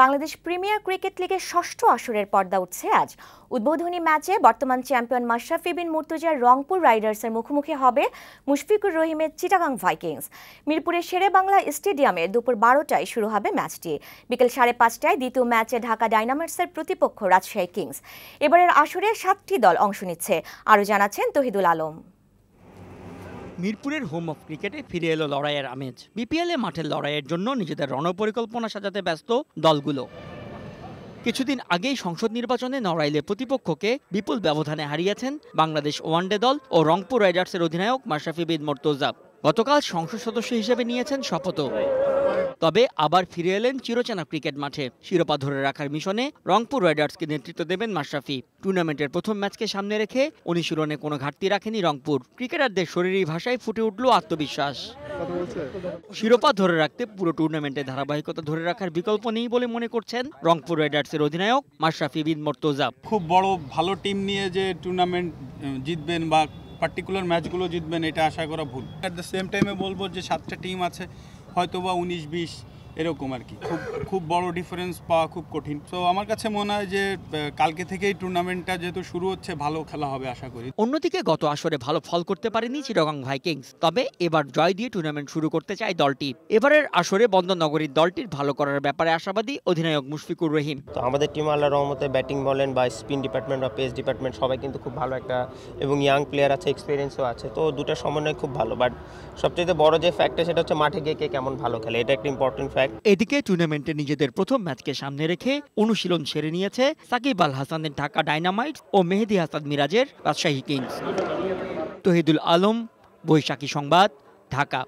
Bangladesh premier cricket লিগের ষষ্ঠ আসরের পর্দা উঠছে আজ। উদ্বোধনী ম্যাচে বর্তমান চ্যাম্পিয়ন মাশরাফি বিন মুর্তজার রংপুর রাইডার্সের মুখোমুখি হবে মুশফিকুর রহিমের চিটাগাং ভাইকিংস। মিরপুরের শেরেবাংলা স্টেডিয়ামে দুপুর 12টায় শুরু হবে ম্যাচটি। বিকেল 5:30টায় দ্বিতীয় ম্যাচে ঢাকা ডায়নামাইটসের প্রতিপক্ষ রাজশাহী কিংস। এবারের আসরে 7টি দল অংশ নিচ্ছে। আরও জানাচ্ছেন তহিদুল আলম। মিরপুরের হোম অফ ক্রিকেটে ফিরে এলো লড়াইয়ের আমেজ। বিপিএলে মাঠের লড়াইয়ের জন্য নিজেদের রণপরিকল্পনা সাজাতে ব্যস্ত দলগুলো। কিছুদিন আগেই সংসদ নির্বাচনে নড়াইলে প্রতিপক্ষকে বিপুল ব্যবধানে হারিয়েছেন বাংলাদেশ ওয়ানডে দল ও রংপুর রাইডার্সের অধিনায়ক মাশরাফি বিন মুর্তজা। গতকাল সংসদ সদস্য হিসেবে নিয়েছেন শপথও। তবে আবার ফিরে এলেন চিরচেনা ক্রিকেট মাঠে। শিরোপা ধরে রাখার মিশনে রংপুর রাইডার্সকে নেতৃত্ব দেবেন মাশরাফি। টুর্নামেন্টের প্রথম ম্যাচকে সামনে রেখে অনুশীলনে কোনো ঘাটতি রাখেনি রংপুর। ক্রিকেটারদের শরীরী ভাষায় ফুটে উঠল আত্মবিশ্বাস। শিরোপা ধরে রাখতে পুরো টুর্নামেন্টে ধারাবাহিকতা ধরে রাখার বিকল্প নেই বলে মনে করছেন রংপুর রাইডার্সের অধিনায়ক মাশরাফি বিন মুর্তজা। খুব বড় ভালো টিম নিয়ে যে টুর্নামেন্ট জিতবেন বা পার্টিকুলার ম্যাচগুলো জিতবেন এটা আশা করা ভুল। অ্যাট দ্য সেম টাইমে বলবো যে 7টা টিম আছে, হয়তো বা 19-20 এরকম আর কি। খুব বড় ডিফারেন্স পাওয়া খুব কঠিন। তো আমার কাছে মনে হয় যে কালকে থেকেই টুর্নামেন্টটা যেহেতু শুরু হচ্ছে, ভালো খেলা হবে আশা করি। অন্যদিকে গত আসরে ভালো ফল করতে পারেনি চিটাগাং ভাইকিংস। তবে এবার জয় দিয়ে টুর্নামেন্ট শুরু করতে চায় দলটি। এবারের আসরে বন্দরনগরীর দলটির ভালো করার ব্যাপারে আশাবাদী অধিনায়ক মুশফিকুর রহিম। তো আমাদের টিম আল্লাহর রহমতে ব্যাটিং বলেন বা স্পিন ডিপার্টমেন্ট বা পেস ডিপার্টমেন্ট সবাই কিন্তু খুব ভালো একটা এবং ইয়াং প্লেয়ার আছে, এক্সপিরিয়েন্সও আছে। তো দুটার সমন্বয় খুব ভালো। বাট সবচেয়ে বড় যে ফ্যাক্টর সেটা হচ্ছে মাঠে গিয়ে কে কেমন ভালো খেলে, এটা একটা ইম্পর্টেন্ট ফ্যাক্ট। এদিকে টুর্নামেন্টে নিজেদের প্রথম ম্যাচকে সামনে রেখে অনুশীলন সেরে নিয়েছে সাকিব আল হাসানের ঢাকা ডায়নামাইটস ও মেহেদী হাসান মিরাজের রাজশাহী কিংস। তহিদুল আলম, বৈশাখী সংবাদ, ঢাকা।